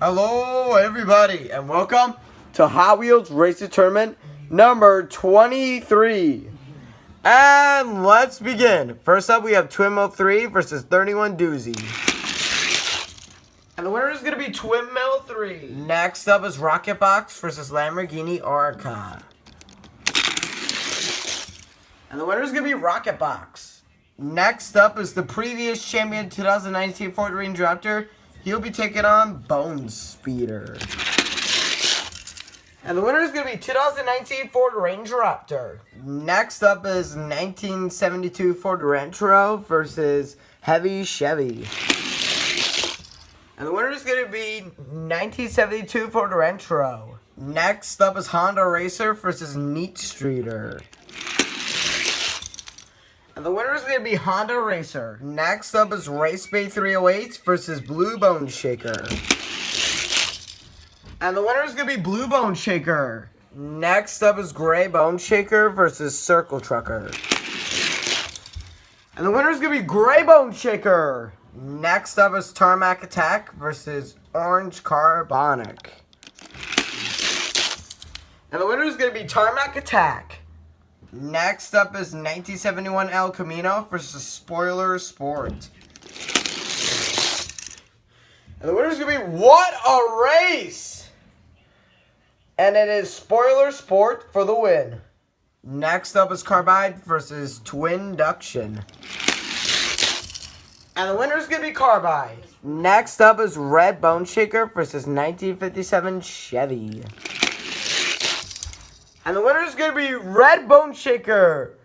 Hello, everybody, and welcome to Hot Wheels Racing Tournament number 23. And let's begin. First up, we have Twin Mill 3 versus 31 Doozy. And the winner is going to be Twin Mill 3. Next up is Rocket Box versus Lamborghini Arca. And the winner is going to be Rocket Box. Next up is the previous champion 2019 Ford Ranger Raptor. He'll be taking on Bone Speeder. And the winner is going to be 2019 Ford Ranger Raptor. Next up is 1972 Ford Rancho versus Heavy Chevy. And the winner is going to be 1972 Ford Rancho. Next up is Honda Racer versus Neat Streeter. And the winner is going to be Honda Racer. Next up is Race Bay 308 versus Blue Bone Shaker. And the winner is going to be Blue Bone Shaker. Next up is Gray Bone Shaker versus Circle Trucker. And the winner is going to be Gray Bone Shaker. Next up is Tarmac Attack versus Orange Carbonic. And the winner is going to be Tarmac Attack. Next up is 1971 El Camino versus Spoiler Sport. And the winner is going to be What a Race! And it is Spoiler Sport for the win. Next up is Carbide versus Twinduction. And the winner is going to be Carbide. Next up is Red Bone Shaker versus 1957 Chevy. And the winner is going to be Red Bone Shaker.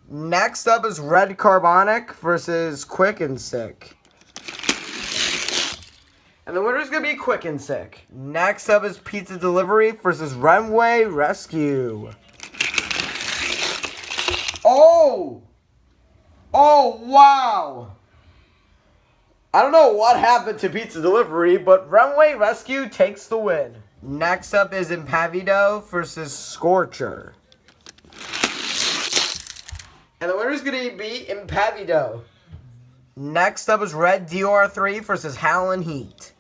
Next up is Red Carbonic versus Quick and Sick. And the winner is going to be Quick and Sick. Next up is Pizza Delivery versus Runway Rescue. Oh, wow. I don't know what happened to Pizza Delivery, but Runway Rescue takes the win. Next up is Impavido versus Scorcher. And the winner is going to be Impavido. Next up is Red DR3 versus Howlin' Heat.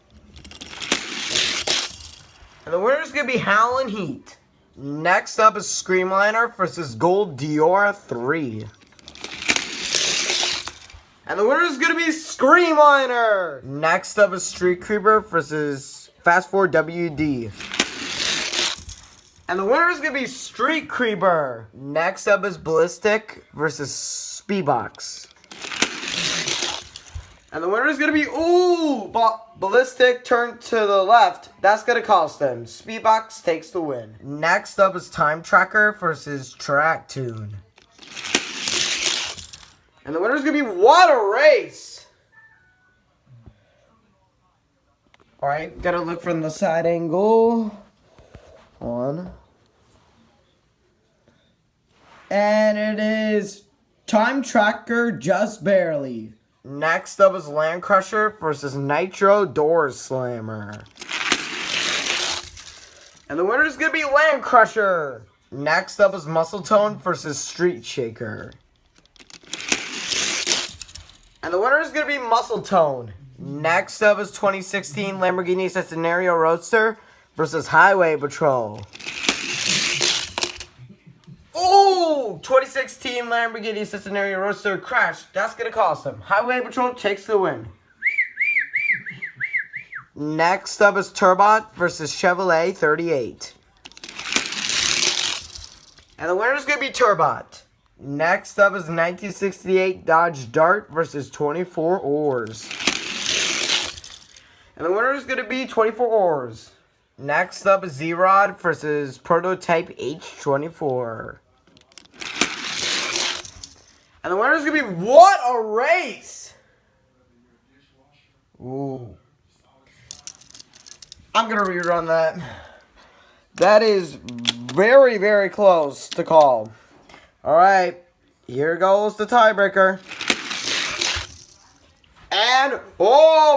And the winner is going to be Howlin' Heat. Next up is Screamliner versus Gold DR3. And the winner is going to be Screamliner. Next up is Street Creeper versus Fast 4 WD. And the winner is going to be Street Creeper. Next up is Ballistic versus Speedbox. And the winner is going to be, Ballistic turned to the left. That's going to cost them. Speedbox takes the win. Next up is Time Tracker versus Track Tune. And the winner is going to be What a Race! Alright, gotta look from the side angle. On. And it is Time Tracker just barely. Next up is Land Crusher versus Nitro Door Slammer. And the winner is going to be Land Crusher. Next up is Muscle Tone versus Street Shaker. And the winner is going to be Muscle Tone. Next up is 2016 Lamborghini Centenario Roadster versus Highway Patrol. 2016 Lamborghini Centenario Roadster crash. That's going to cost them. Highway Patrol takes the win. Next up is Turbot versus Chevrolet 38. And the winner is going to be Turbot. Next up is 1968 Dodge Dart versus 24 Oars. And the winner is going to be 24 Oars. Next up is Z-Rod versus Prototype H24. And the winner is going to be What a Race! Ooh. I'm going to rerun that. That is very, very close to call. Alright, here goes the tiebreaker. And,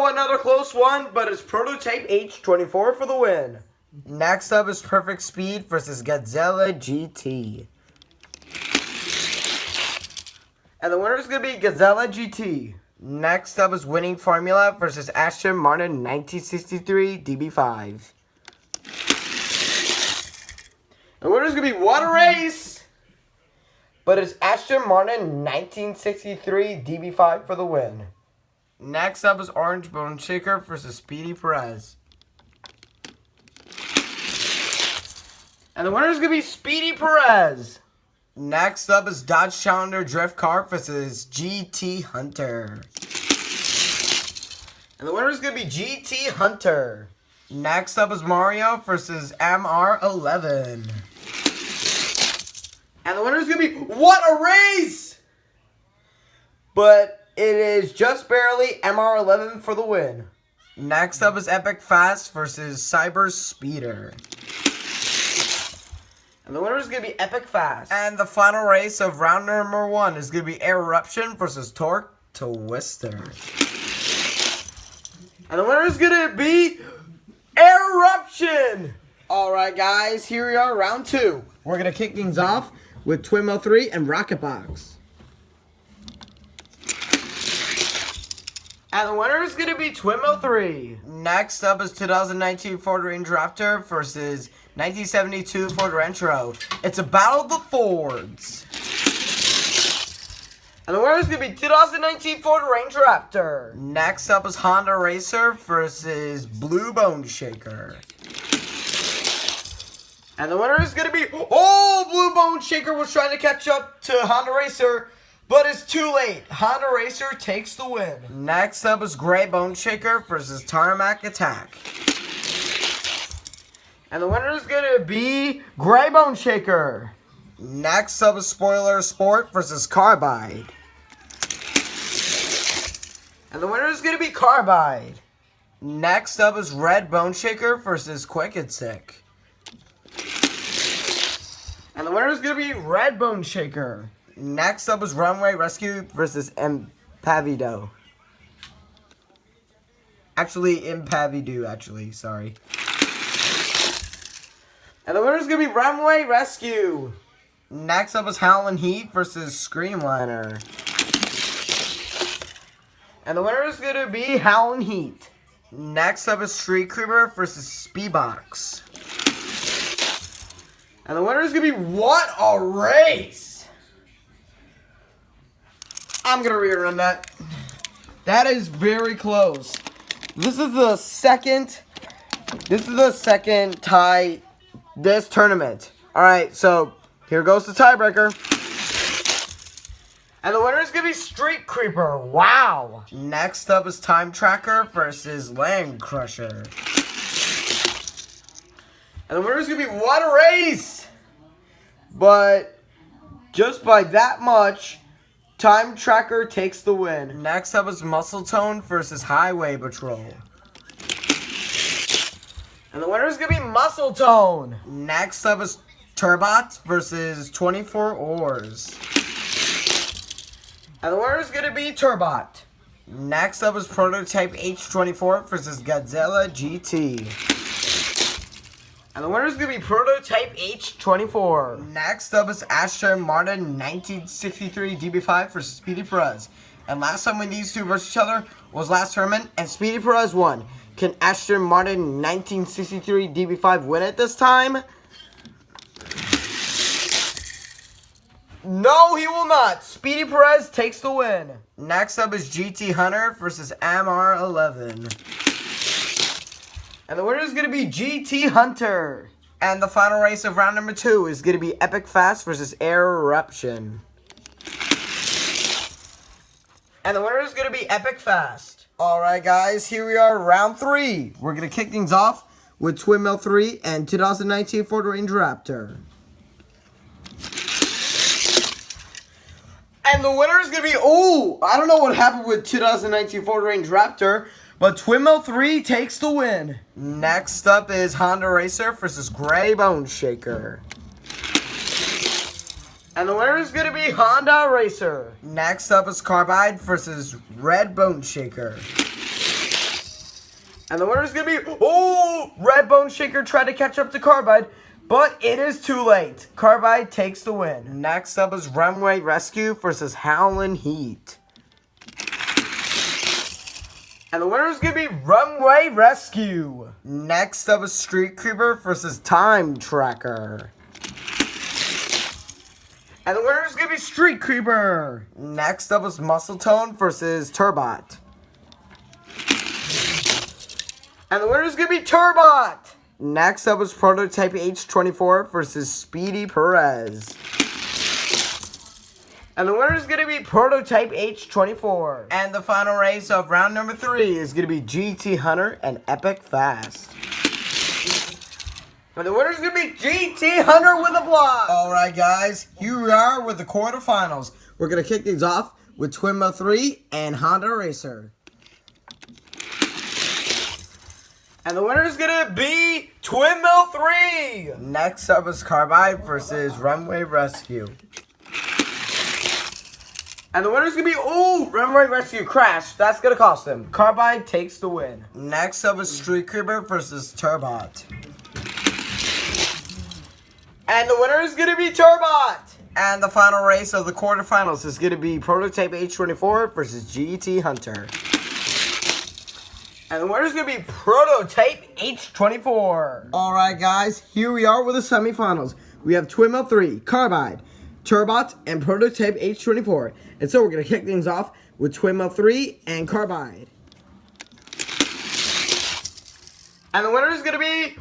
another close one, but it's Prototype H24 for the win. Next up is Perfect Speed versus Gazella GT. And the winner is going to be Gazella GT. Next up is Winning Formula versus Aston Martin 1963 DB5. The winner's going to be What a Race! But it's Aston Martin 1963 DB5 for the win. Next up is Orange Bone Shaker versus Speedy Perez. And the winner's going to be Speedy Perez. Next up is Dodge Challenger Drift Car versus GT Hunter. And the winner's going to be GT Hunter. Next up is Mario versus MR11. And the winner's going to be What a Race! But it is just barely MR11 for the win. Next up is Epic Fast versus Cyber Speeder. And the winner is going to be Epic Fast. And the final race of round number 1 is going to be Eruption versus Torque Twister. And the winner is going to be Eruption. Alright guys, here we are, round 2. We're going to kick things off with Twin 03 and Rocket Box. And the winner is going to be Twin 03. Next up is 2019 Ford Range Raptor versus 1972 Ford Rancho. It's a battle of the Fords. And the winner is going to be 2019 Ford Range Raptor. Next up is Honda Racer versus Blue Bone Shaker. And the winner is going to be... Oh, Blue Bone Shaker was trying to catch up to Honda Racer, but it's too late. Honda Racer takes the win. Next up is Gray Bone Shaker versus Tarmac Attack. And the winner is going to be Gray Bone Shaker. Next up is Spoiler Sport versus Carbide. And the winner is going to be Carbide. Next up is Red Bone Shaker versus Quick and Sick. And the winner is going to be Red Bone Shaker. Next up is Runway Rescue versus Impavido. Impavido, sorry. And the winner is going to be Runway Rescue. Next up is Howlin' Heat versus Screamliner. And the winner is going to be Howlin' Heat. Next up is Street Creeper versus Speedbox. And the winner is going to be What a Race! I'm going to rerun that. That is very close. This is the second tie this tournament. Alright, so here goes the tiebreaker. And the winner is going to be Street Creeper. Wow. Next up is Time Tracker versus Land Crusher. And the winner is going to be What a Race. But just by that much, Time Tracker takes the win. Next up is Muscle Tone versus Highway Patrol. And the winner is going to be Muscle Tone. Next up is Turbot versus 24 Oars. And the winner is going to be Turbot. Next up is Prototype H24 versus Godzilla GT. And the winner is going to be Prototype H24. Next up is Aston Martin 1963 DB5 versus Speedy Perez. And last time when these two versus each other was last tournament, and Speedy Perez won. Can Aston Martin 1963 DB5 win it this time? No, he will not. Speedy Perez takes the win. Next up is GT Hunter versus MR11. And the winner is going to be GT Hunter. And the final race of round number 2 is going to be Epic Fast versus Eruption. And the winner is going to be Epic Fast. Alright guys, here we are, round 3. We're going to kick things off with Twin 03 and 2019 Ford Range Raptor. And the winner is going to be, I don't know what happened with 2019 Ford Range Raptor, but Twin 03 takes the win. Next up is Honda Racer versus Gray Bone Shaker. And the winner is going to be Honda Racer. Next up is Carbide versus Red Bone Shaker. And the winner is going to be, Red Bone Shaker tried to catch up to Carbide, but it is too late. Carbide takes the win. Next up is Runway Rescue versus Howlin' Heat. And the winner is going to be Runway Rescue. Next up is Street Creeper versus Time Tracker. And the winner is going to be Street Creeper. Next up is Muscle Tone versus Turbot. And the winner is going to be Turbot. Next up is Prototype H24 versus Speedy Perez. And the winner is going to be Prototype H24. And the final race of round number 3 is going to be GT Hunter and Epic Fast. And the winner is going to be GT Hunter with a block. Alright guys, here we are with the quarterfinals. We're going to kick things off with Twin Mill 3 and Honda Racer. And the winner is going to be Twin Mill 3. Next up is Carbide versus Runway Rescue. And the winner is going to be, Runway Rescue crashed. That's going to cost him. Carbide takes the win. Next up is Street Creeper versus Turbot. And the winner is going to be Turbot. And the final race of the quarterfinals is going to be Prototype H24 versus GT Hunter. And the winner is going to be Prototype H24. Alright guys, here we are with the semifinals. We have Twin Mill 3, Carbide, Turbot, and Prototype H24. And so we're going to kick things off with Twin Mill 3 and Carbide. And the winner is going to be,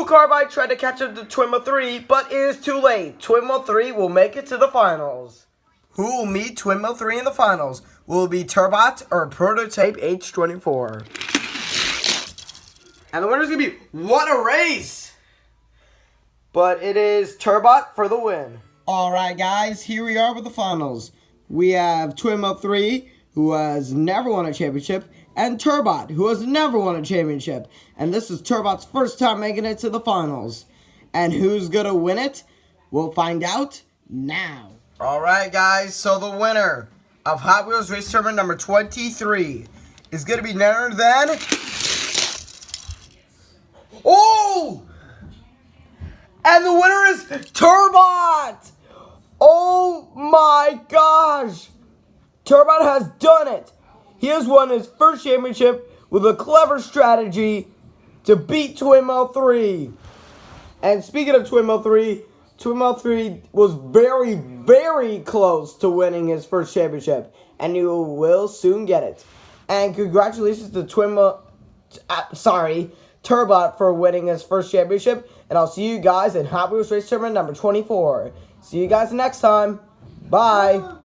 Carbide tried to catch up to Twin Mill 3, but it is too late. Twin Mill 3 will make it to the finals. Who will meet Twin Mill 3 in the finals? Will it be Turbot or Prototype H24? And the winner is going to be, what a race! But it is Turbot for the win. Alright guys, here we are with the finals. We have Twin Mill 3, who has never won a championship, and Turbot, who has never won a championship. And this is Turbot's first time making it to the finals. And who's going to win it? We'll find out now. Alright guys, so the winner of Hot Wheels Race Tournament number 23 is going to be none other than... And the winner is Turbot! Oh my gosh! Turbot has done it! He has won his first championship with a clever strategy to beat Twin Mill 3. And speaking of Twin Mill 3, Twin Mill 3 was very, very close to winning his first championship. And he will soon get it. And congratulations to Turbot for winning his first championship. And I'll see you guys in Hot Wheels Race Tournament number 24. See you guys next time. Bye.